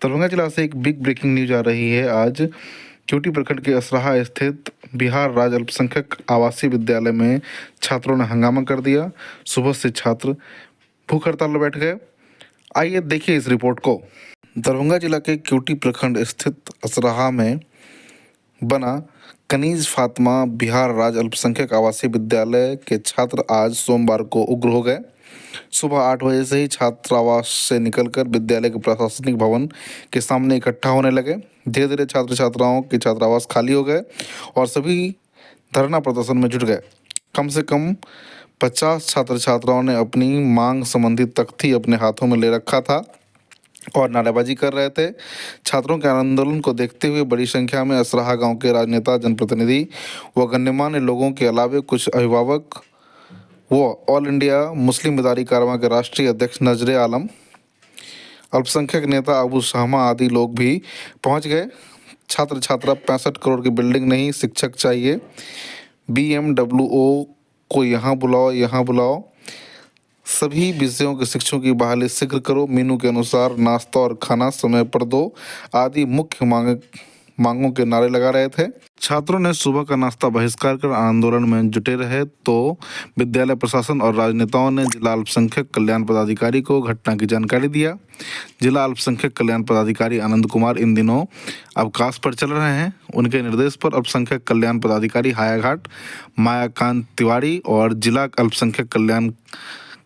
दरभंगा जिला से एक बिग ब्रेकिंग न्यूज आ रही है। आज क्यूटी प्रखंड के असराहा स्थित बिहार राज्य अल्पसंख्यक आवासीय विद्यालय में छात्रों ने हंगामा कर दिया। सुबह से छात्र भूख हड़ताल पर बैठ गए। आइए देखिए इस रिपोर्ट को। दरभंगा जिला के क्यूटी प्रखंड स्थित असराहा में बना कनीज फातिमा बिहार राज्य अल्पसंख्यक आवासीय विद्यालय के छात्र आज सोमवार को उग्र हो गए। सुबह 8 बजे से ही छात्रावास से निकलकर विद्यालय के प्रशासनिक भवन के सामने इकट्ठा होने लगे। धीरे धीरे छात्र छात्राओं के छात्रावास खाली हो गए और सभी धरना प्रदर्शन में जुट गए। कम से कम 50 छात्र छात्राओं ने अपनी मांग संबंधी तख्ती अपने हाथों में ले रखा था और नारेबाजी कर रहे थे। छात्रों के आंदोलन को देखते हुए बड़ी संख्या में असराहा गांव के राजनेता, जनप्रतिनिधि व गणमान्य लोगों के अलावे कुछ अभिभावक वो ऑल इंडिया मुस्लिम बेदारी कारवां के राष्ट्रीय अध्यक्ष नजरे आलम, अल्पसंख्यक नेता अबू शहमा आदि लोग भी पहुंच गए। छात्र छात्रा 65 करोड़ की बिल्डिंग नहीं, शिक्षक चाहिए। BMWO को यहाँ बुलाओ। सभी विषयों के शिक्षकों की बहाली शीघ्र करो। मीनू के अनुसार नाश्ता और खाना समय पर दो आदि मुख्य मांगों के नारे लगा रहे थे। छात्रों ने सुबह का नाश्ता बहिष्कार कर आंदोलन में जुटे रहे तो विद्यालय प्रशासन और राजनेताओं ने जिला अल्पसंख्यक कल्याण पदाधिकारी को घटना की जानकारी दिया। जिला अल्पसंख्यक कल्याण पदाधिकारी आनंद कुमार इन दिनों अवकाश पर चल रहे हैं। उनके निर्देश पर अल्पसंख्यक कल्याण पदाधिकारी हायाघाट मायाकांत तिवारी और जिला अल्पसंख्यक कल्याण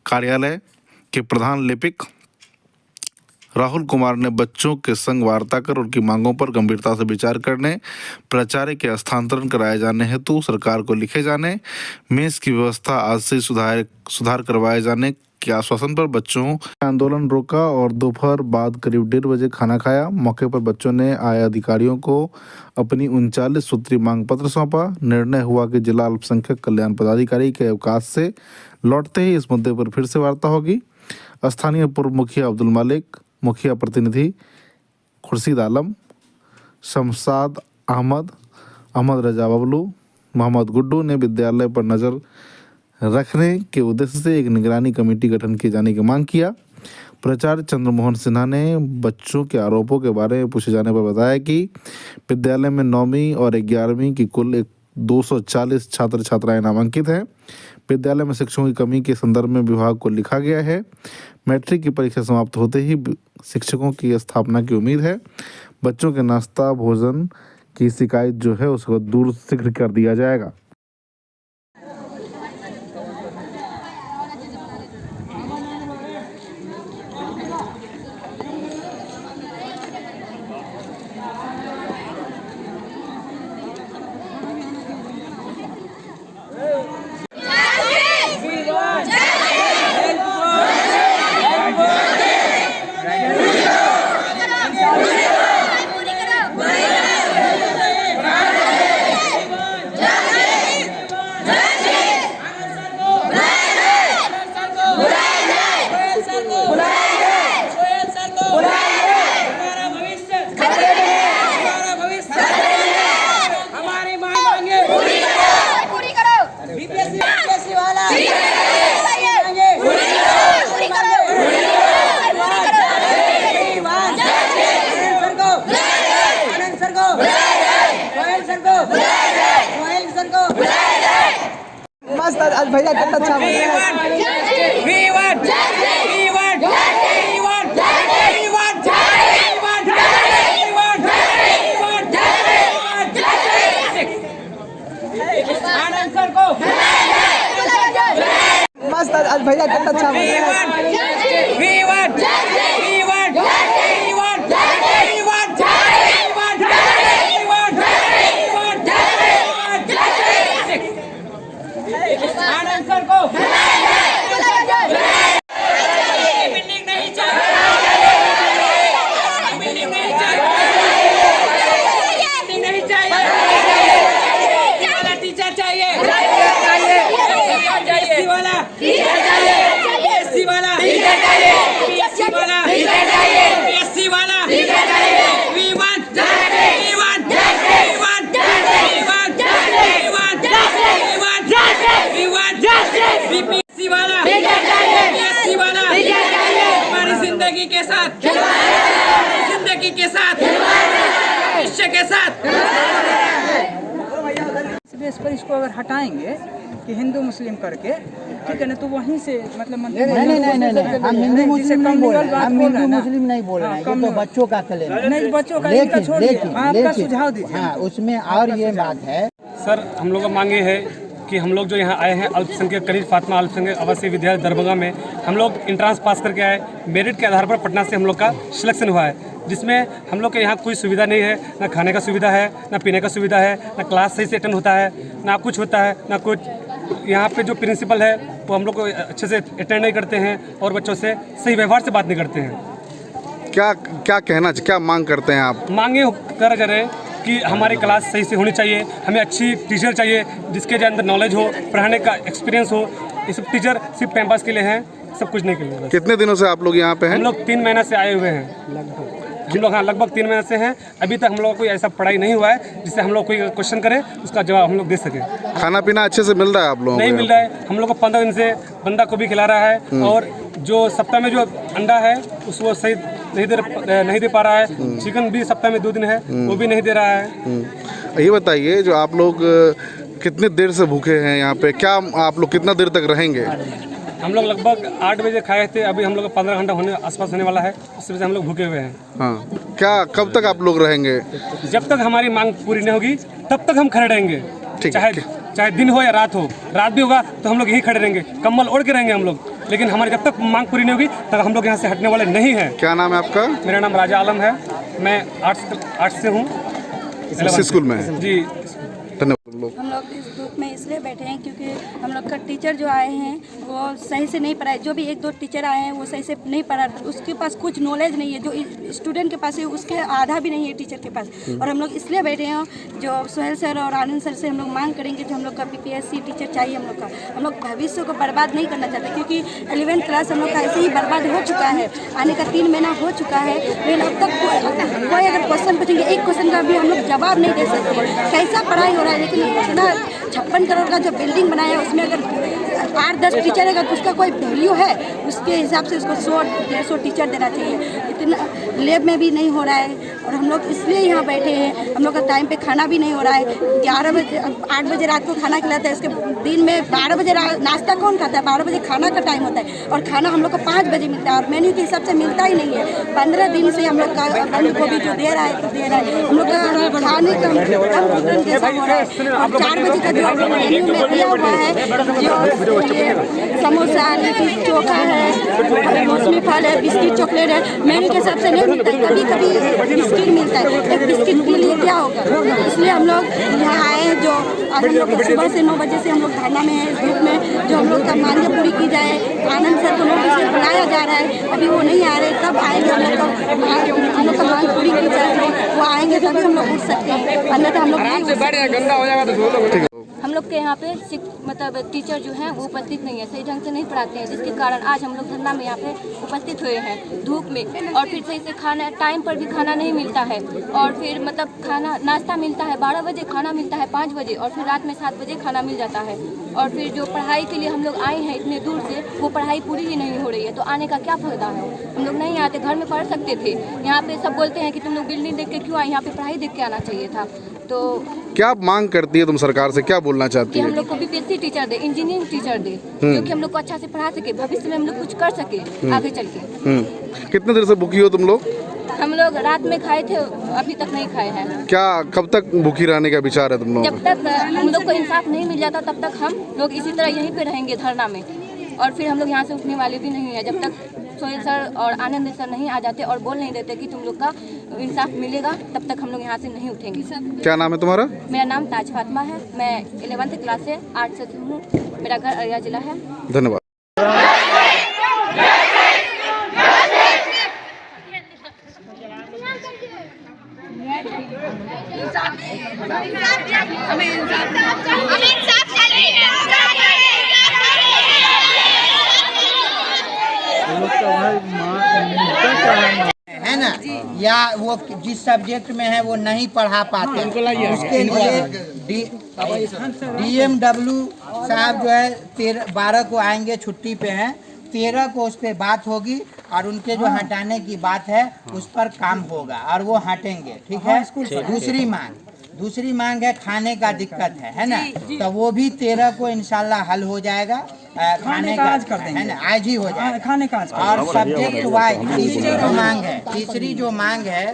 कार्यालय के प्रधान लिपिक राहुल कुमार ने बच्चों के संग वार्ता कर उनकी मांगों पर गंभीरता से विचार करने, प्राचार्य के स्थानांतरण कराए जाने हेतु सरकार को लिखे जाने, मेस की व्यवस्था आज से सुधार करवाए जाने के आश्वासन पर बच्चों आंदोलन रोका और दोपहर बाद करीब 1:30 बजे खाना खाया। मौके पर बच्चों ने आए अधिकारियों को अपनी 39 सूत्री मांग पत्र सौंपा। निर्णय हुआ कि जिला अल्पसंख्यक कल्याण पदाधिकारी के अवकाश से लौटते ही इस मुद्दे पर फिर से वार्ता होगी। स्थानीय पूर्व मुखिया अब्दुल मालिक, मुखिया प्रतिनिधि खुर्शीद आलम, शमशाद अहमद रजा बबलू, मोहम्मद गुड्डू ने विद्यालय पर नज़र रखने के उद्देश्य से एक निगरानी कमेटी गठन किए जाने की मांग किया। प्राचार्य चंद्रमोहन सिन्हा ने बच्चों के आरोपों के बारे में पूछे जाने पर बताया कि विद्यालय में 9वीं और 11वीं की कुल 240 छात्र छात्राएं नामांकित हैं। विद्यालय में शिक्षकों की कमी के संदर्भ में विभाग को लिखा गया है। मैट्रिक की परीक्षा समाप्त होते ही शिक्षकों की स्थापना की उम्मीद है। बच्चों के नाश्ता भोजन की शिकायत जो है उसको दूर शीघ्र कर दिया जाएगा। आज भैया कितना अच्छा मस्त आज भैया कितना अच्छा चाहिए लड़की के साथ, शिष्य के साथ। इस बेस पर इसको अगर हटाएंगे कि हिंदू मुस्लिम करके, ठीक है ना, तो वहीं से मतलब नहीं हम हिंदू मुस्लिम नहीं बोल रहे, हम हिंदू मुस्लिम नहीं बोल रहे हैं, ये तो बच्चों का क्लेम है। नहीं, बच्चों का इनका छोड़िए, आपका सुझाव दीजिए। हाँ, उसमें और ये बात है सर, हम लोग का मांग ये है कि हम लोग जो यहाँ आए हैं अल्पसंख्यक करीब फातिमा अल्पसंख्यक आवासीय विद्यालय दरभंगा में, हम लोग इंट्रांस पास करके आए। मेरिट के आधार पर पटना से हम लोग का सिलेक्शन हुआ है, जिसमें हम लोग के यहाँ कोई सुविधा नहीं है, ना खाने का सुविधा है, ना पीने का सुविधा है, ना क्लास सही से अटेंड होता है, ना कुछ होता है, ना कुछ। यहाँ पे जो प्रिंसिपल है वो हम लोग को अच्छे से अटेंड नहीं करते हैं और बच्चों से सही व्यवहार से बात नहीं करते हैं। क्या कहना, क्या मांग करते हैं आप? मांगे कर रहे कि हमारी क्लास सही से होनी चाहिए, हमें अच्छी टीचर चाहिए जिसके अंदर नॉलेज हो, पढ़ाने का एक्सपीरियंस हो। ये सब टीचर सिर्फ टाइम पास के लिए हैं, सब कुछ नहीं के लिए। कितने दिनों से आप लोग यहाँ पे हैं? हम लोग 3 महीने से आए हुए हैं लगभग 3 महीने से हैं। अभी तक हम लोग कोई ऐसा पढ़ाई नहीं हुआ है जिससे हम लोग कोई क्वेश्चन करें उसका जवाब हम लोग दे सकें। खाना पीना अच्छे से मिल रहा है आप लोगों को? नहीं मिल रहा है। हम लोग को 15 दिन से बंदा को भी खिला रहा है और जो सप्ताह में जो अंडा है उसको सही नहीं दे पा रहा है। चिकन भी सप्ताह में 2 दिन है, वो भी नहीं दे रहा है। ये बताइए, जो आप लोग कितने देर से भूखे हैं यहाँ पे, क्या आप लोग कितना देर तक रहेंगे? हम लोग लगभग 8 बजे खाए थे, अभी हम लोग का 15 घंटा आसपास होने वाला है, उस वजह से हम लोग भूखे हुए हैं। हाँ, क्या कब तक आप लोग रहेंगे? जब तक हमारी मांग पूरी नहीं होगी तब तक हम खड़े रहेंगे, चाहे दिन हो या रात हो। रात भी होगा तो हम लोग यहीं खड़े रहेंगे, कम्बल ओढ़ के रहेंगे हम लोग, लेकिन हमारी जब तक मांग पूरी नहीं होगी तब हम लोग यहाँ से हटने वाले नहीं हैं। क्या नाम है आपका? मेरा नाम राजा आलम है, मैं आर्ट्स से हूँ, इसी स्कूल में है जी। धन्यवाद। हम लोग इस ग्रुप में इसलिए बैठे हैं क्योंकि हम लोग का टीचर जो आए हैं वो सही से नहीं पढ़ाए। जो भी 1-2 टीचर आए हैं वो सही से नहीं पढ़ा, उसके पास कुछ नॉलेज नहीं है। जो स्टूडेंट के पास है उसके आधा भी नहीं है टीचर के पास। और हम लोग इसलिए बैठे हैं, जो सोहेल सर और आनंद सर से हम लोग मांग करेंगे जो हम लोग का PPSC टीचर चाहिए हम लोग का। हम लोग भविष्य को बर्बाद नहीं करना चाहते, क्योंकि 11th क्लास हम लोग का ऐसे ही बर्बाद हो चुका है, आने का 3 महीना हो चुका है, लेकिन अब तक कोई अगर क्वेश्चन पूछेंगे, एक क्वेश्चन का भी हम लोग जवाब नहीं दे सकते। कैसा पढ़ाई हो रहा है, लेकिन इतना 56 करोड़ का जो बिल्डिंग बनाया है उसमें अगर 8-10 टीचर है, अगर उसका कोई वैल्यू है उसके हिसाब से उसको 100-150 टीचर देना चाहिए। इतना लैब में भी नहीं हो रहा है और हम लोग इसलिए यहाँ बैठे हैं। हम लोग का टाइम पे खाना भी नहीं हो रहा है। 8 बजे रात को खाना खिलाता है, उसके दिन में 12 बजे नाश्ता कौन खाता है, 12 बजे खाना का टाइम होता है और खाना हम लोग को 5 बजे मिलता है और मेन्यू के हिसाब से मिलता ही नहीं है। 15 दिन से हम लोग का बंद गोभी जो दे रहा है तो दे रहा है, हम लोग का खाने का जैसा हो रहा है। और 4 बजे का जो मेन्यू में दिया हुआ है, जो समोसा, लिट्टी चोखा है, मौसमी फल है, बिस्किट चॉकलेट है, मेन्यू के हिसाब से नहीं मिलता है। कभी कभी बिस्किट मिलता है, एक बिस्किट के लिए क्या होगा। इसलिए हम लोग यहाँ आए हैं। जो आज हम लोग सुबह से 9 बजे से हम लोग धरना में है इस ग्रुप में, जो हम लोग का मांग पूरी की जाए। आनंद सर को 9 बजे बुलाया जा रहा है, अभी वो नहीं आ रहे, कब आएंगे हम लोग का मांग पूरी की जाए। वो आएंगे तभी हम लोग उठ सकते हैं, अन्यथा हम लोग हम लोग के यहाँ पे मतलब टीचर जो हैं वो उपस्थित नहीं है, सही ढंग से नहीं पढ़ाते हैं, जिसके कारण आज हम लोग धरना में यहाँ पे उपस्थित हुए हैं धूप में। और फिर सही से खाना टाइम पर भी खाना नहीं मिलता है और फिर मतलब खाना नाश्ता मिलता है 12 बजे, खाना मिलता है 5 बजे और फिर रात में 7 बजे खाना मिल जाता है। और फिर जो पढ़ाई के लिए हम लोग आए हैं इतने दूर से, वो पढ़ाई पूरी ही नहीं हो रही है, तो आने का क्या फ़ायदा है। हम लोग नहीं आते, घर में पढ़ सकते थे। यहाँ पे सब बोलते हैं कि तुम लोग बिल्डिंग देख के क्यों आए, यहाँ पे पढ़ाई देख के आना चाहिए था। तो क्या मांग करती है तुम सरकार से, क्या बोलना चाहती कि है? हम लोग को PPSC टीचर दे, इंजीनियरिंग टीचर दे, जो कि हम लोग को अच्छा से पढ़ा सके, भविष्य में हम लोग कुछ कर सके आगे चल के। कितने देर से भूखी हो तुम लोग? हम लोग रात में खाए थे, अभी तक नहीं खाए हैं। क्या कब तक भूखी रहने का विचार है तुम लोग? जब तक हम लोग को इंसाफ नहीं मिल जाता तब तक हम लोग इसी तरह यहीं पे रहेंगे धरना में, और फिर हम लोग यहाँ से उठने वाले भी नहीं है जब तक सोहेल सर और आनंद सर नहीं आ जाते और बोल नहीं देते कि तुम लोग का इंसाफ मिलेगा, तब तक हम लोग यहाँ से नहीं उठेंगे। क्या नाम है तुम्हारा? मेरा नाम ताज फातिमा है, मैं 11th क्लास से आर्ट्स से हूँ, मेरा घर अररिया जिला है। धन्यवाद। है ना, या वो जिस सब्जेक्ट में है वो नहीं पढ़ा पाते, उसके लिए DMW साहब जो है 12 को आएंगे, छुट्टी पे हैं, 13 को उस पर बात होगी और उनके जो हटाने की बात है उस पर काम होगा और वो हटेंगे, ठीक है। दूसरी मांग है खाने का दिक्कत है ना, तो वो भी 13 को इंशाल्लाह हल हो जाएगा। खाने का आज कर देंगे, है ना, आज ही हो जाएगा खाने का। और सब्जेक्ट वाइज तीसरी जो मांग है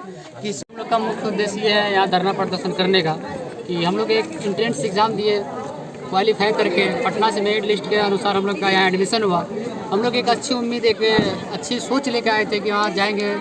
कि हम लोग का मुख्य उद्देश्य ये है यहाँ धरना प्रदर्शन करने का कि हम लोग एक एंट्रेंस एग्ज़ाम दिए, क्वालिफाई करके पटना से मेरिट लिस्ट के अनुसार हम लोग का यहाँ एडमिशन हुआ। हम लोग एक अच्छी उम्मीद, एक अच्छी सोच लेकर आए थे कि वहाँ जाएंगे,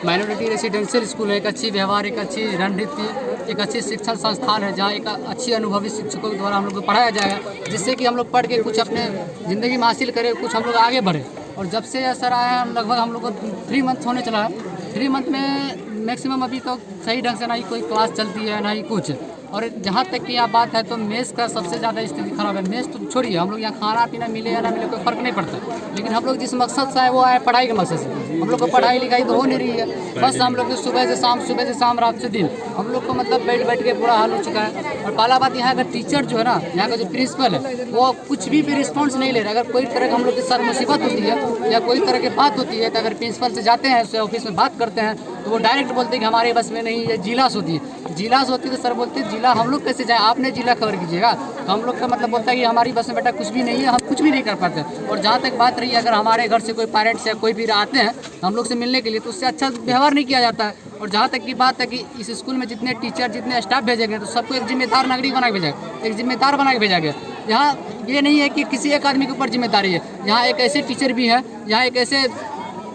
माइनॉरिटी रेसिडेंशियल स्कूल है, एक अच्छी व्यवहार, एक अच्छी रणनीति, एक अच्छी शिक्षण संस्थान है जहाँ एक अच्छी अनुभवी शिक्षकों के द्वारा हम लोग को पढ़ाया जाएगा, जिससे कि हम लोग पढ़ के कुछ अपने ज़िंदगी में हासिल करें, कुछ हम लोग आगे बढ़े। और जब से सर आया है लगभग हम लोग को 3 मंथ होने चला है। 3 मंथ में मैक्सिमम अभी तो सही ढंग से ना ही कोई क्लास चलती है ना ही कुछ। और जहाँ तक की यहाँ बात है तो मेस का सबसे ज़्यादा स्थिति खराब है। मेस तो छोड़िए, हम लोग यहाँ खाना पीना मिले या ना मिले कोई फ़र्क नहीं पड़ता, लेकिन हम लोग जिस मकसद से आए वो आए पढ़ाई के मकसद से। हम लोग को पढ़ाई लिखाई तो हो नहीं रही है, बस हम लोग सुबह से शाम रात से दिन हम लोग को मतलब बैठ के पूरा हाल हो चुका है। और पहला बात यहाँ का टीचर जो है ना, यहाँ का जो प्रिंसिपल है वो कुछ भी रिस्पॉन्स नहीं ले रहा। अगर कोई तरह का हम लोग के साथ मुसीबत होती है या कोई तरह की बात होती है तो अगर प्रिंसिपल से जाते हैं, उससे ऑफिस में बात करते हैं तो वो डायरेक्ट बोलते हैं कि हमारे बस में नहीं, ये जिलास होती है। जिलास होती है तो सर बोलते हैं जिला हम लोग कैसे जाए, आपने जिला कवर कीजिएगा। तो हम लोग का मतलब बोलता है कि हमारी बस में बेटा कुछ भी नहीं है, हम कुछ भी नहीं कर पाते। और जहाँ तक बात रही है, अगर हमारे घर से कोई पेरेंट्स या कोई भी आते हैं हम लोग से मिलने के लिए तो उससे अच्छा व्यवहार नहीं किया जाता है। और जहाँ तक की बात है कि इस स्कूल में जितने टीचर जितने स्टाफ भेजे गए तो सबको एक जिम्मेदार नागरिक बना के भेजा गया, एक जिम्मेदार बना के भेजा गया। यहाँ ये नहीं है कि किसी एक आदमी के ऊपर जिम्मेदारी है, यहाँ एक ऐसे टीचर भी है, यहाँ एक ऐसे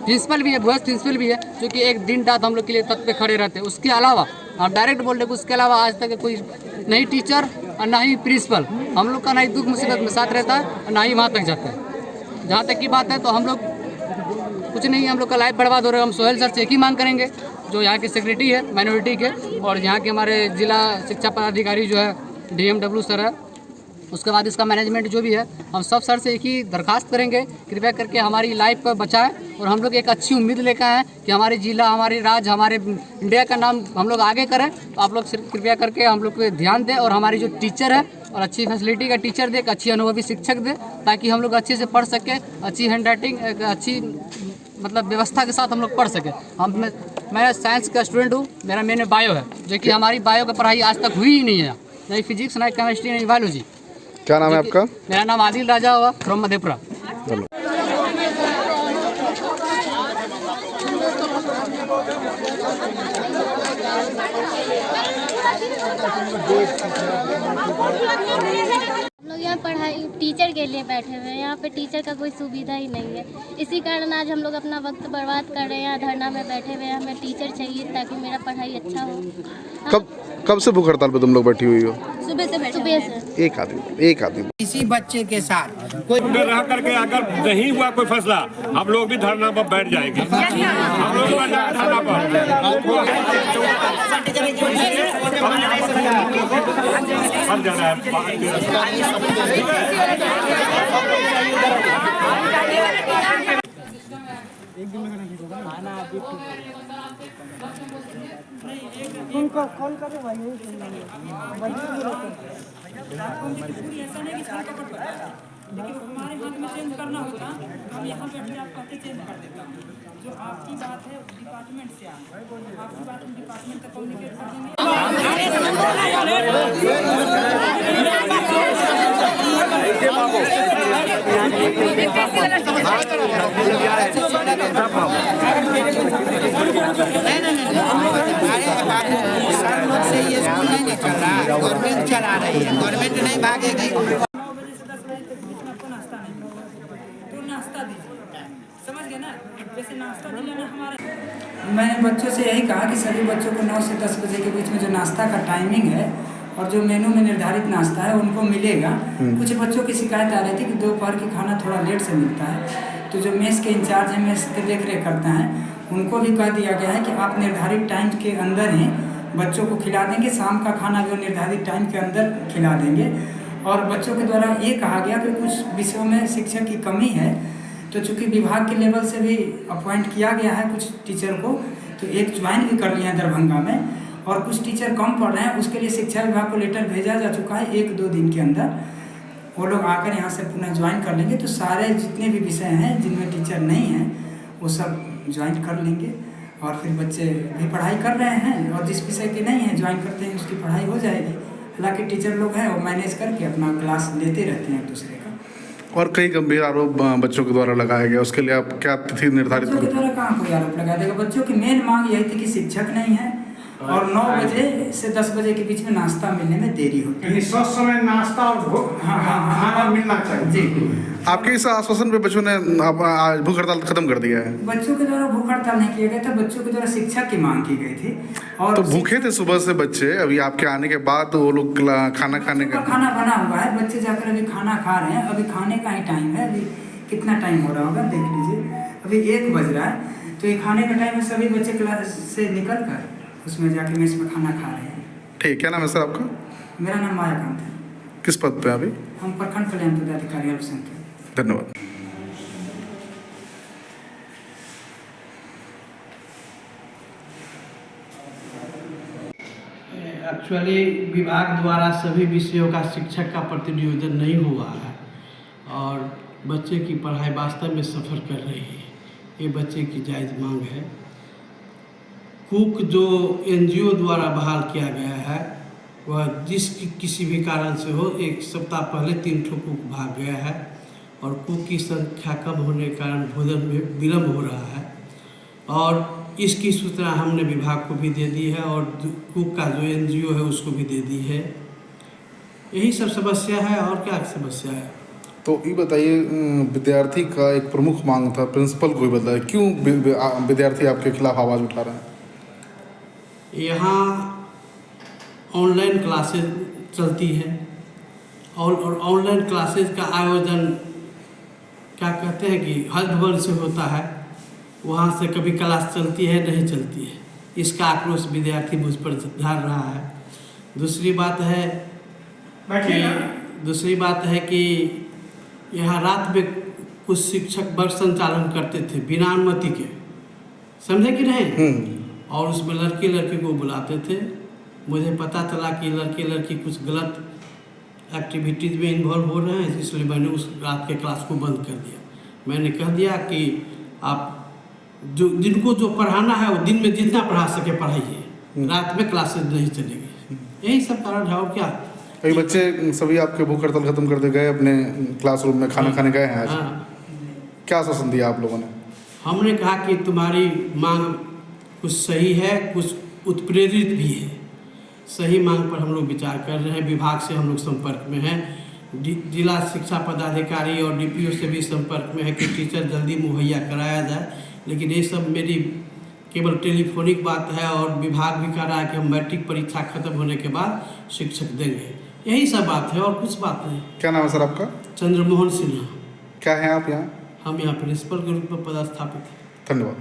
प्रिंसिपल भी है, बॉयज़ प्रिंसिपल भी है जो कि एक दिन रात हम लोग के लिए तत्व पे खड़े रहते हैं। उसके अलावा आप डायरेक्ट बोल रहे हैं, उसके अलावा आज तक कोई नहीं टीचर और ना ही प्रिंसिपल हम लोग का ना ही दुख मुसीबत में साथ रहता है और ना ही वहाँ तक जाता है। जहाँ तक की बात है तो हम लोग कुछ नहीं, हम लोग का लाइफ बर्बाद हो रहा है। हम सोहेल सर से एक ही मांग करेंगे, जो यहाँ के सेक्रेटरी है माइनॉरिटी के, और यहाँ के हमारे जिला शिक्षा पदाधिकारी जो है DMW सर है, उसके बाद इसका मैनेजमेंट जो भी है, हम सब सर से एक ही दरखास्त करेंगे, कृपया करके हमारी लाइफ को बचाएं। और हम लोग एक अच्छी उम्मीद लेकर आए कि हमारे जिला, हमारे राज्य, हमारे इंडिया का नाम हम लोग आगे करें। तो आप लोग सिर्फ कृपया करके हम लोग पे ध्यान दें और हमारी जो टीचर है और अच्छी फैसिलिटी का टीचर दे, एक अच्छी अनुभवी शिक्षक दे, ताकि हम लोग अच्छे से पढ़ सकें, अच्छी हैंड राइटिंग, एक अच्छी मतलब व्यवस्था के साथ हम लोग पढ़ सकें। मैं साइंस का स्टूडेंट हूँ, मेरा मेन बायो है, जो कि हमारी बायो की पढ़ाई आज तक हुई ही नहीं है, नहीं फिजिक्स, ना केमिस्ट्री, नहीं बायोलॉजी। क्या नाम है आपका? मेरा नाम आदिल राजा हुआ, फ्रॉम मधेपुरा। हम लोग यहाँ पढ़ाई टीचर के लिए बैठे हुए हैं, यहाँ पे टीचर का कोई सुविधा ही नहीं है। इसी कारण आज हम लोग अपना वक्त बर्बाद कर रहे हैं, यहाँ धरना में बैठे हुए हैं। हमें टीचर चाहिए ताकि मेरा पढ़ाई अच्छा हो। कब से भूख हड़ताल पे तुम लोग बैठी हुई हो? सुबह से। एक आदमी किसी बच्चे के साथ कोई रह करके अगर नहीं हुआ कोई फैसला, हम लोग भी धरना पर बैठ जाएंगे। हम लोग धरना पर हम जाना उनको कॉल करो भाई, लेकिन हमारे हाथ में चेंज करना होता, हम यहाँ बैठ के आप कहते चेंज कर देता। जो आपकी बात है डिपार्टमेंट से आपकी बात डिपार्टमेंट तक कम्युनिकेट कर देंगे। से ये स्कूल नहीं चल रहा है, गवर्नमेंट चला रही है, गवर्नमेंट नहीं भागेगी। 9 बजे से 10 बजे तक बीच में आपको नाश्ता नहीं मिलेगा, तो नाश्ता दीजिए, समझ गए ना? जैसे नाश्ता दिलाना हमारे। मैंने बच्चों से यही कहा कि सभी बच्चों को 9 से 10 बजे के बीच में जो नाश्ता का टाइमिंग है और जो मेनू में निर्धारित नाश्ता है उनको मिलेगा। कुछ बच्चों की शिकायत आ रही थी कि दोपहर की खाना थोड़ा लेट से मिलता है, तो जो मेस के इंचार्ज हैं, मेस के देख रेख करते हैं, उनको भी कह दिया गया है कि आप निर्धारित टाइम के अंदर ही बच्चों को खिला देंगे, शाम का खाना भी निर्धारित टाइम के अंदर खिला देंगे। और बच्चों के द्वारा ये कहा गया कि कुछ विषयों में शिक्षक की कमी है, तो चूँकि विभाग के लेवल से भी अपॉइंट किया गया है कुछ टीचर को, तो एक ज्वाइन भी कर लिया है दरभंगा में, और कुछ टीचर कम पढ़ रहे हैं, उसके लिए शिक्षा विभाग को लेटर भेजा जा चुका है। 1-2 दिन के अंदर वो लोग आकर यहाँ से पुनः ज्वाइन कर लेंगे, तो सारे जितने भी विषय हैं जिनमें टीचर नहीं हैं वो सब ज्वाइन कर लेंगे और फिर बच्चे भी पढ़ाई कर रहे हैं और जिस विषय के नहीं हैं ज्वाइन करते हैं उसकी पढ़ाई हो जाएगी। हालांकि टीचर लोग हैं वो मैनेज करके अपना क्लास लेते रहते हैं एक दूसरे का। और कई गंभीर आरोप बच्चों के द्वारा लगाया गया, उसके लिए आप क्या तिथि निर्धारित बच्चों के द्वारा कहाँ कोई आरोप लगा देगा। बच्चों की मेन मांग यही थी कि शिक्षक नहीं है और 9 बजे से 10 बजे के बीच में नाश्ता मिलने में देरी होती है। स्वस्थ समय नाश्ता और खाना मिलना चाहिए। जी, आपके इस आश्वासन पे बच्चों ने आज भूख हड़ताल खत्म कर दिया है? बच्चों के द्वारा भूख हड़ताल नहीं किया गया था, बच्चों के द्वारा शिक्षा की मांग की गई थी। और तो भूखे थे सुबह से बच्चे, अभी आपके आने के बाद वो लोग खाना खाने का खाना बना हुआ है, बच्चे जाकर अभी खाना खा रहे हैं। अभी खाने का ही टाइम है, अभी कितना टाइम हो रहा होगा देख लीजिए, अभी 1 बज रहा है। तो ये खाने का टाइम है, सभी बच्चे क्लास से निकल कर उसमें जाके मेस में खाना खा रहे हैं। ठीक, क्या नाम है सर आपका? मेरा नाम मायाकांत है। किस पद पे अभी? हम प्रखंड कल्याण पदाधिकारी अल्पसंख्यक। धन्यवाद। एक्चुअली विभाग द्वारा सभी विषयों का शिक्षक का प्रतिनियोजन नहीं हुआ है और बच्चे की पढ़ाई वास्तव में सफ़र कर रही है, ये बच्चे की जायज़ मांग है। कुक जो एनजीओ द्वारा बहाल किया गया है वह किसी भी कारण से हो, 1 सप्ताह पहले 3 ठो कुक भाग गया है और कुक की संख्या कम होने के कारण भोजन में विलम्ब हो रहा है और इसकी सूचना हमने विभाग को भी दे दी है और कुक का जो एनजीओ है उसको भी दे दी है। यही सब समस्या है और क्या समस्या है। तो ये बताइए, विद्यार्थी का एक प्रमुख मांग था, प्रिंसिपल को भी बताया, क्यों विद्यार्थी आपके खिलाफ आवाज़ उठा रहे हैं? यहाँ ऑनलाइन क्लासेस चलती है और ऑनलाइन क्लासेस का आयोजन क्या कहते हैं कि हर भवन से होता है, वहाँ से कभी क्लास चलती है नहीं चलती है, इसका आक्रोश विद्यार्थी मुझ पर झाड़ रहा है। दूसरी बात है कि यहाँ रात में कुछ शिक्षक वर्ग संचालन करते थे बिना अनुमति के, समझे कि नहीं, और उसमें लड़के को बुलाते थे। मुझे पता चला कि लड़के कुछ गलत एक्टिविटीज़ में इन्वॉल्व हो रहे हैं, इसलिए मैंने उस रात के क्लास को बंद कर दिया। मैंने कह दिया कि आप जिनको जो पढ़ाना है वो दिन में जितना पढ़ा सके पढ़ाइए, रात में क्लासेस नहीं चलेगी। यही सब कारण है और क्या। कई बच्चे सभी आपके भूख हड़ताल खत्म करते गए, अपने क्लासरूम में खाना खाने गए हैं आज। क्या आश्वासन दिया आप लोगों ने? हमने कहा कि तुम्हारी मांग कुछ सही है, कुछ उत्प्रेरित भी है। सही मांग पर हम लोग विचार कर रहे हैं, विभाग से हम लोग संपर्क में हैं, जिला शिक्षा पदाधिकारी और डीपीओ से भी संपर्क में है कि टीचर जल्दी मुहैया कराया जाए। लेकिन ये सब मेरी केवल टेलीफोनिक बात है और विभाग भी कह रहा है कि हम मैट्रिक परीक्षा खत्म होने के बाद शिक्षक देंगे। यही सब बात है और कुछ बात नहीं। क्या नाम है सर आपका? चंद्रमोहन सिन्हा। क्या है आप यहाँ? हम यहाँ प्रिंसिपल के रूप में पदस्थापित हैं। धन्यवाद।